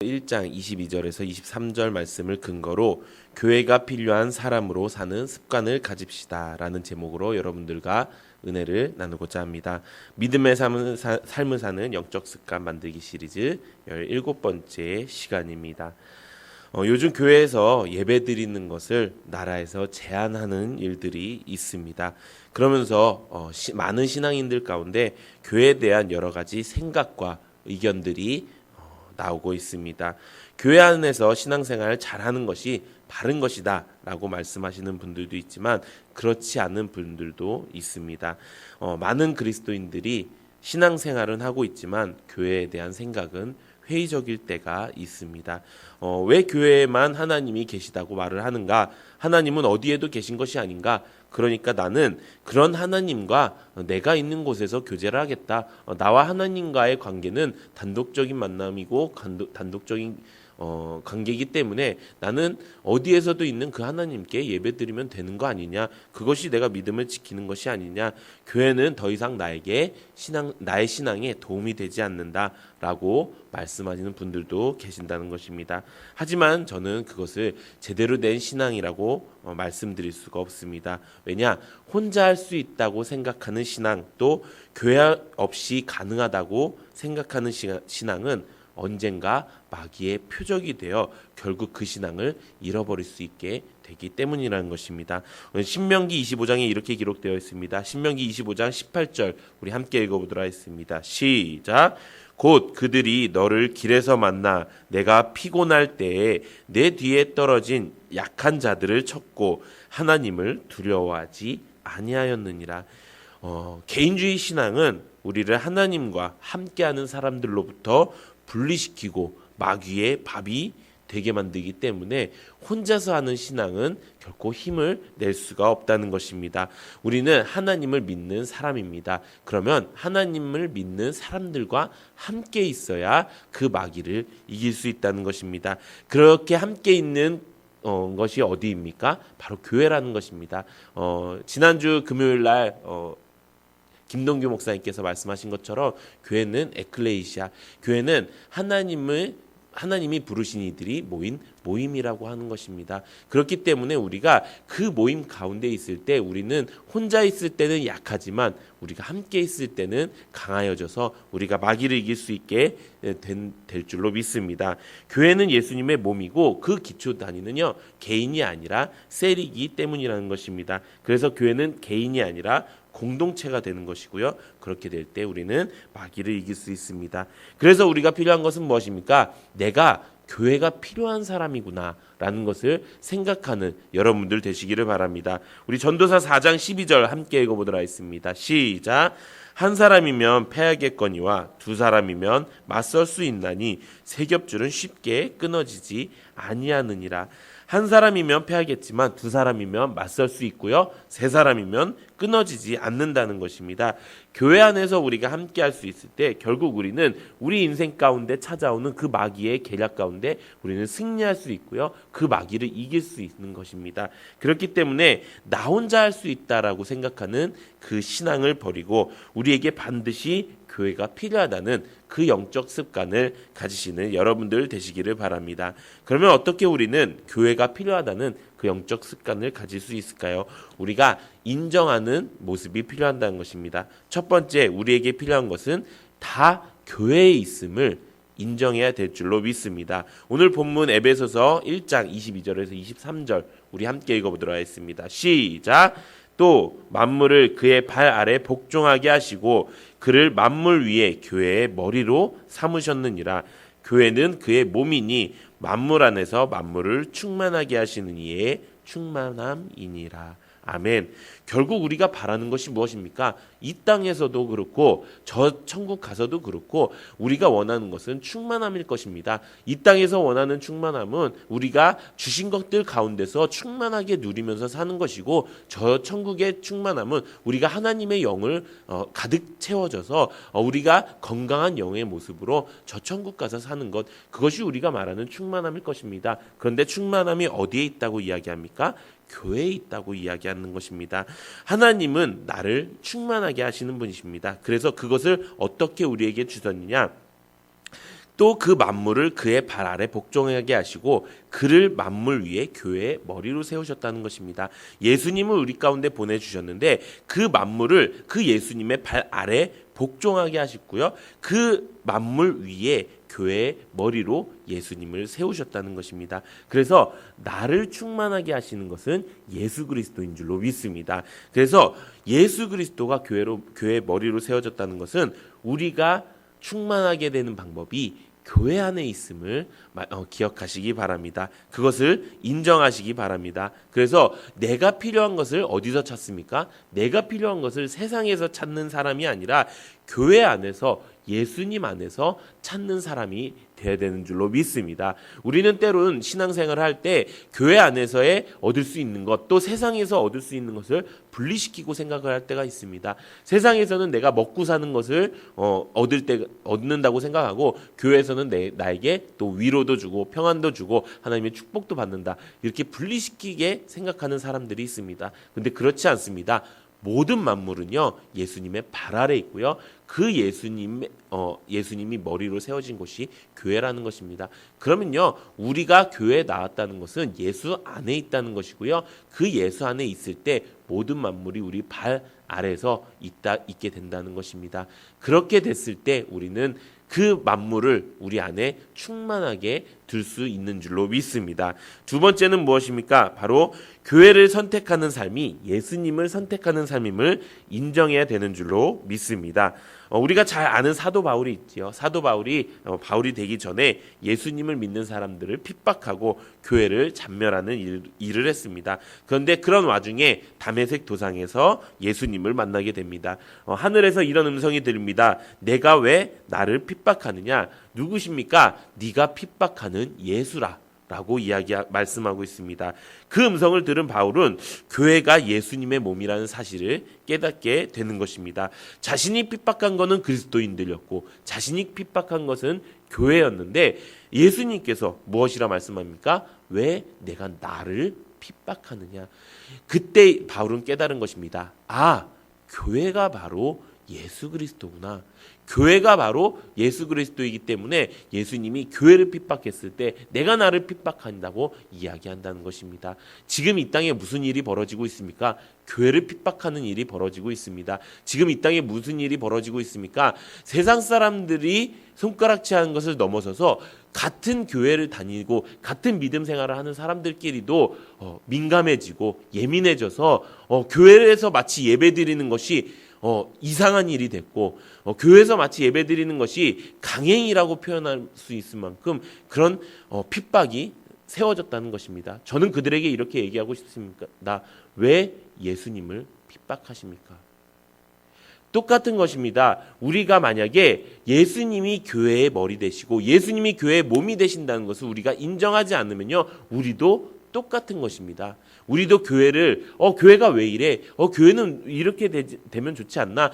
1장 22절에서 23절 말씀을 근거로 교회가 필요한 사람으로 사는 습관을 가집시다 라는 제목으로 여러분들과 은혜를 나누고자 합니다. 믿음의 삶을 사는 영적 습관 만들기 시리즈 17번째 시간입니다. 요즘 교회에서 예배 드리는 것을 나라에서 제한하는 일들이 있습니다. 그러면서 많은 신앙인들 가운데 교회에 대한 여러 가지 생각과 의견들이 나오고 있습니다. 교회 안에서 신앙생활을 잘하는 것이 바른 것이다 라고 말씀하시는 분들도 있지만 그렇지 않은 분들도 있습니다. 많은 그리스도인들이 신앙생활은 하고 있지만 교회에 대한 생각은 회의적일 때가 있습니다. 왜 교회에만 하나님이 계시다고 말을 하는가? 하나님은 어디에도 계신 것이 아닌가? 그러니까 나는 그런 하나님과 내가 있는 곳에서 교제를 하겠다. 나와 하나님과의 관계는 단독적인 만남이고 단독적인 관계이기 때문에 나는 어디에서도 있는 그 하나님께 예배드리면 되는 거 아니냐. 그것이 내가 믿음을 지키는 것이 아니냐. 교회는 더 이상 나의 신앙에 도움이 되지 않는다라고 말씀하시는 분들도 계신다는 것입니다. 하지만 저는 그것을 제대로 된 신앙이라고 말씀드릴 수가 없습니다. 왜냐? 혼자 할 수 있다고 생각하는 신앙, 또 교회 없이 가능하다고 생각하는 신앙은 언젠가 마귀의 표적이 되어 결국 그 신앙을 잃어버릴 수 있게 되기 때문이라는 것입니다. 신명기 25장에 이렇게 기록되어 있습니다. 신명기 25장 18절 우리 함께 읽어보도록 하겠습니다. 시작. 곧 그들이 너를 길에서 만나 내가 피곤할 때에 내 뒤에 떨어진 약한 자들을 쳤고 하나님을 두려워하지 아니하였느니라. 개인주의 신앙은 우리를 하나님과 함께하는 사람들로부터 분리시키고 마귀의 밥이 되게 만들기 때문에 혼자서 하는 신앙은 결코 힘을 낼 수가 없다는 것입니다. 우리는 하나님을 믿는 사람입니다. 그러면 하나님을 믿는 사람들과 함께 있어야 그 마귀를 이길 수 있다는 것입니다. 그렇게 함께 있는 것이 어디입니까? 바로 교회라는 것입니다. 지난주 금요일 날 김동규 목사님께서 말씀하신 것처럼 교회는 에클레이시아, 교회는 하나님이 부르신 이들이 모인 모임이라고 하는 것입니다. 그렇기 때문에 우리가 그 모임 가운데 있을 때 우리는 혼자 있을 때는 약하지만 우리가 함께 있을 때는 강하여져서 우리가 마귀를 이길 수 있게 될 줄로 믿습니다. 교회는 예수님의 몸이고 그 기초 단위는요 개인이 아니라 셀이기 때문이라는 것입니다. 그래서 교회는 개인이 아니라 공동체가 되는 것이고요. 그렇게 될 때 우리는 마귀를 이길 수 있습니다. 그래서 우리가 필요한 것은 무엇입니까? 내가 교회가 필요한 사람이구나 라는 것을 생각하는 여러분들 되시기를 바랍니다. 우리 전도서 4장 12절 함께 읽어보도록 하겠습니다. 시작. 한 사람이면 패하겠거니와 두 사람이면 맞설 수 있나니 세 겹줄은 쉽게 끊어지지 아니하느니라. 한 사람이면 패하겠지만 두 사람이면 맞설 수 있고요. 세 사람이면 끊어지지 않는다는 것입니다. 교회 안에서 우리가 함께 할 수 있을 때 결국 우리는 우리 인생 가운데 찾아오는 그 마귀의 계략 가운데 우리는 승리할 수 있고요. 그 마귀를 이길 수 있는 것입니다. 그렇기 때문에 나 혼자 할 수 있다라고 생각하는 그 신앙을 버리고 우리에게 반드시 교회가 필요하다는 그 영적 습관을 가지시는 여러분들 되시기를 바랍니다. 그러면 어떻게 우리는 교회가 필요하다는 그 영적 습관을 가질 수 있을까요? 우리가 인정하는 모습이 필요하다는 것입니다. 첫 번째, 우리에게 필요한 것은 다 교회에 있음을 인정해야 될 줄로 믿습니다. 오늘 본문 에베소서 1장 22절에서 23절 우리 함께 읽어보도록 하겠습니다. 시작. 또 만물을 그의 발 아래 복종하게 하시고 그를 만물 위에 교회의 머리로 삼으셨느니라. 교회는 그의 몸이니 만물 안에서 만물을 충만하게 하시는 이의 충만함이니라. 아멘. 결국 우리가 바라는 것이 무엇입니까? 이 땅에서도 그렇고 저 천국 가서도 그렇고 우리가 원하는 것은 충만함일 것입니다. 이 땅에서 원하는 충만함은 우리가 주신 것들 가운데서 충만하게 누리면서 사는 것이고 저 천국의 충만함은 우리가 하나님의 영을 가득 채워져서 우리가 건강한 영의 모습으로 저 천국 가서 사는 것, 그것이 우리가 말하는 충만함일 것입니다. 그런데 충만함이 어디에 있다고 이야기합니까? 교회에 있다고 이야기하는 것입니다. 하나님은 나를 충만하게 하시는 분이십니다. 그래서 그것을 어떻게 우리에게 주셨느냐? 또 그 만물을 그의 발 아래 복종하게 하시고 그를 만물 위에 교회의 머리로 세우셨다는 것입니다. 예수님을 우리 가운데 보내주셨는데 그 만물을 그 예수님의 발 아래 복종하게 하셨고요. 그 만물 위에 교회의 머리로 예수님을 세우셨다는 것입니다. 그래서 나를 충만하게 하시는 것은 예수 그리스도인 줄로 믿습니다. 그래서 예수 그리스도가 교회의 머리로 세워졌다는 것은 우리가 충만하게 되는 방법이 교회 안에 있음을 기억하시기 바랍니다. 그것을 인정하시기 바랍니다. 그래서 내가 필요한 것을 어디서 찾습니까? 내가 필요한 것을 세상에서 찾는 사람이 아니라 교회 안에서 예수님 안에서 찾는 사람이 되어야 되는 줄로 믿습니다. 우리는 때로는 신앙생활을 할 때 교회 안에서의 얻을 수 있는 것, 또 세상에서 얻을 수 있는 것을 분리시키고 생각을 할 때가 있습니다. 세상에서는 내가 먹고 사는 것을 얻는다고 생각하고 교회에서는 나에게 또 위로도 주고 평안도 주고 하나님의 축복도 받는다. 이렇게 분리시키게 생각하는 사람들이 있습니다. 그런데 그렇지 않습니다. 모든 만물은요 예수님의 발 아래 있고요. 그 예수님이 머리로 세워진 곳이 교회라는 것입니다. 그러면요 우리가 교회에 나왔다는 것은 예수 안에 있다는 것이고요. 그 예수 안에 있을 때 모든 만물이 우리 발 아래에서 있게 된다는 것입니다. 그렇게 됐을 때 우리는 그 만물을 우리 안에 충만하게 둘 수 있는 줄로 믿습니다. 두 번째는 무엇입니까? 바로 교회를 선택하는 삶이 예수님을 선택하는 삶임을 인정해야 되는 줄로 믿습니다. 우리가 잘 아는 사도 바울이 있지요. 사도 바울이 되기 전에 예수님을 믿는 사람들을 핍박하고 교회를 잔멸하는 일을 했습니다. 그런데 그런 와중에 다메섹 도상에서 예수님을 만나게 됩니다. 하늘에서 이런 음성이 들립니다. 내가 왜 나를 핍박하느냐? 누구십니까? 네가 핍박하는 예수라. 라고 말씀하고 있습니다. 그 음성을 들은 바울은 교회가 예수님의 몸이라는 사실을 깨닫게 되는 것입니다. 자신이 핍박한 것은 그리스도인들이었고 자신이 핍박한 것은 교회였는데 예수님께서 무엇이라 말씀합니까? 왜 내가 나를 핍박하느냐? 그때 바울은 깨달은 것입니다. 교회가 바로 예수 그리스도구나. 교회가 바로 예수 그리스도이기 때문에 예수님이 교회를 핍박했을 때 내가 나를 핍박한다고 이야기한다는 것입니다. 지금 이 땅에 무슨 일이 벌어지고 있습니까? 교회를 핍박하는 일이 벌어지고 있습니다. 지금 이 땅에 무슨 일이 벌어지고 있습니까? 세상 사람들이 손가락질 하는 것을 넘어서서 같은 교회를 다니고 같은 믿음 생활을 하는 사람들끼리도 민감해지고 예민해져서 교회에서 마치 예배드리는 것이 이상한 일이 됐고 교회에서 마치 예배드리는 것이 강행이라고 표현할 수 있을 만큼 그런 핍박이 세워졌다는 것입니다. 저는 그들에게 이렇게 얘기하고 싶습니다. 왜 예수님을 핍박하십니까? 똑같은 것입니다. 우리가 만약에 예수님이 교회의 머리 되시고 예수님이 교회의 몸이 되신다는 것을 우리가 인정하지 않으면요 우리도 똑같은 것입니다. 우리도 교회가 왜 이래? 교회는 이렇게 되면 좋지 않나?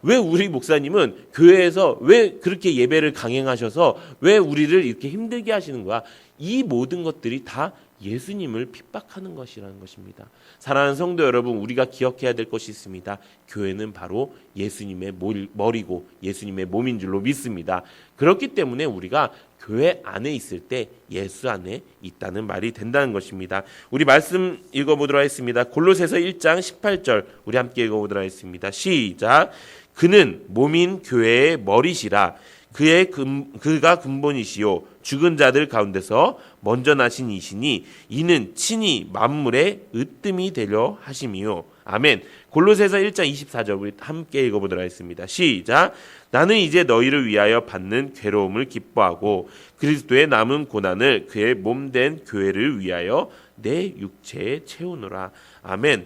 왜 우리 목사님은 교회에서 왜 그렇게 예배를 강행하셔서 왜 우리를 이렇게 힘들게 하시는 거야? 이 모든 것들이 다 예수님을 핍박하는 것이라는 것입니다. 사랑하는 성도 여러분, 우리가 기억해야 될 것이 있습니다. 교회는 바로 예수님의 머리고 예수님의 몸인 줄로 믿습니다. 그렇기 때문에 우리가 교회 안에 있을 때 예수 안에 있다는 말이 된다는 것입니다. 우리 말씀 읽어보도록 하겠습니다. 골로새서 1장 18절 우리 함께 읽어보도록 하겠습니다. 시작. 그는 몸인 교회의 머리시라. 그가 근본이시요 죽은 자들 가운데서 먼저 나신 이시니 이는 친히 만물의 으뜸이 되려 하심이요. 아멘. 골로새서 1장 24절 우리 함께 읽어보도록 하겠습니다. 시작. 나는 이제 너희를 위하여 받는 괴로움을 기뻐하고 그리스도의 남은 고난을 그의 몸된 교회를 위하여 내 육체에 채우노라. 아멘.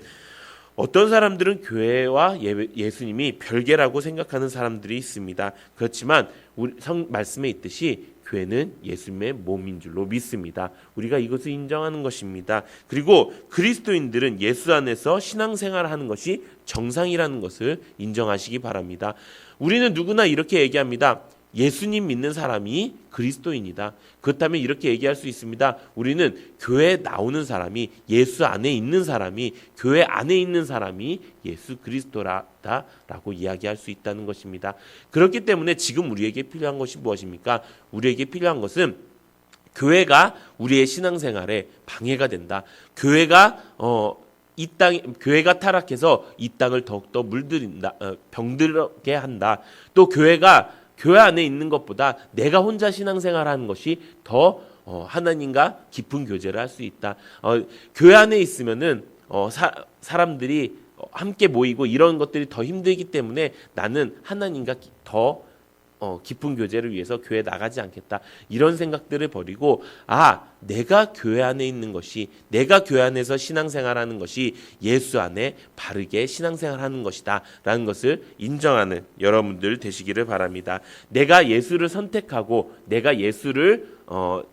어떤 사람들은 교회와 예수님이 별개라고 생각하는 사람들이 있습니다. 그렇지만 우리 말씀에 있듯이 교회는 예수님의 몸인 줄로 믿습니다. 우리가 이것을 인정하는 것입니다. 그리고 그리스도인들은 예수 안에서 신앙생활을 하는 것이 정상이라는 것을 인정하시기 바랍니다. 우리는 누구나 이렇게 얘기합니다. 예수님 믿는 사람이 그리스도인이다. 그렇다면 이렇게 얘기할 수 있습니다. 우리는 교회에 나오는 사람이, 예수 안에 있는 사람이, 교회 안에 있는 사람이 예수 그리스도라고 이야기할 수 있다는 것입니다. 그렇기 때문에 지금 우리에게 필요한 것이 무엇입니까? 우리에게 필요한 것은 교회가 우리의 신앙생활에 방해가 된다. 교회가 교회가 타락해서 이 땅을 더욱더 물들인다, 병들게 한다. 또 교회가 교회 안에 있는 것보다 내가 혼자 신앙생활하는 것이 더 하나님과 깊은 교제를 할 수 있다. 교회 안에 있으면은 사람들이 함께 모이고 이런 것들이 더 힘들기 때문에 나는 하나님과 더 깊은 교제를 위해서 교회에 나가지 않겠다. 이런 생각들을 버리고 내가 교회 안에 있는 것이, 내가 교회 안에서 신앙생활하는 것이 예수 안에 바르게 신앙생활하는 것이다 라는 것을 인정하는 여러분들 되시기를 바랍니다. 내가 예수를 선택하고 내가 예수를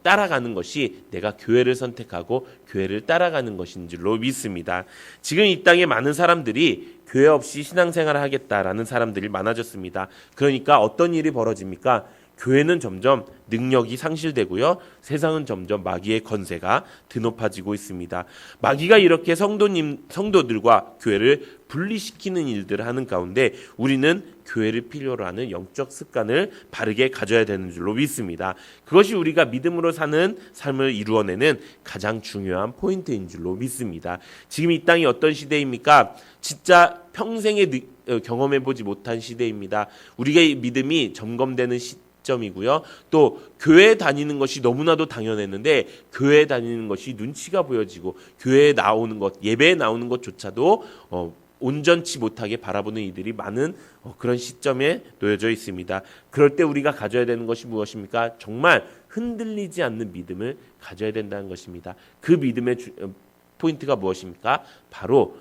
따라가는 것이 내가 교회를 선택하고 교회를 따라가는 것인 줄로 믿습니다. 지금 이 땅에 많은 사람들이 교회 없이 신앙생활을 하겠다라는 사람들이 많아졌습니다. 그러니까 어떤 일이 벌어집니까? 교회는 점점 능력이 상실되고요. 세상은 점점 마귀의 권세가 드높아지고 있습니다. 마귀가 이렇게 성도들과 교회를 분리시키는 일들을 하는 가운데 우리는 교회를 필요로 하는 영적 습관을 바르게 가져야 되는 줄로 믿습니다. 그것이 우리가 믿음으로 사는 삶을 이루어내는 가장 중요한 포인트인 줄로 믿습니다. 지금 이 땅이 어떤 시대입니까? 진짜 평생에 경험해보지 못한 시대입니다. 우리가 믿음이 점검되는 시점이고요. 또 교회에 다니는 것이 너무나도 당연했는데 교회에 다니는 것이 눈치가 보여지고 교회에 나오는 것, 예배에 나오는 것조차도 온전치 못하게 바라보는 이들이 많은 그런 시점에 놓여져 있습니다. 그럴 때 우리가 가져야 되는 것이 무엇입니까? 정말 흔들리지 않는 믿음을 가져야 된다는 것입니다. 그 믿음의 포인트가 무엇입니까? 바로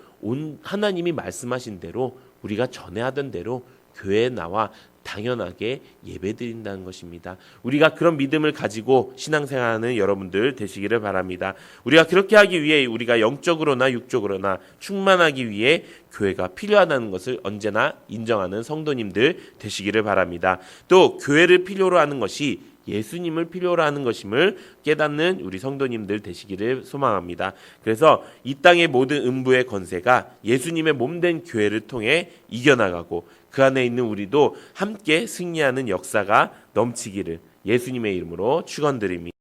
하나님이 말씀하신 대로 우리가 전에 하던 대로 교회에 나와 당연하게 예배드린다는 것입니다. 우리가 그런 믿음을 가지고 신앙생활하는 여러분들 되시기를 바랍니다. 우리가 그렇게 하기 위해 우리가 영적으로나 육적으로나 충만하기 위해 교회가 필요하다는 것을 언제나 인정하는 성도님들 되시기를 바랍니다. 또 교회를 필요로 하는 것이 예수님을 필요로 하는 것임을 깨닫는 우리 성도님들 되시기를 소망합니다. 그래서 이 땅의 모든 음부의 권세가 예수님의 몸된 교회를 통해 이겨나가고 그 안에 있는 우리도 함께 승리하는 역사가 넘치기를 예수님의 이름으로 축원드립니다.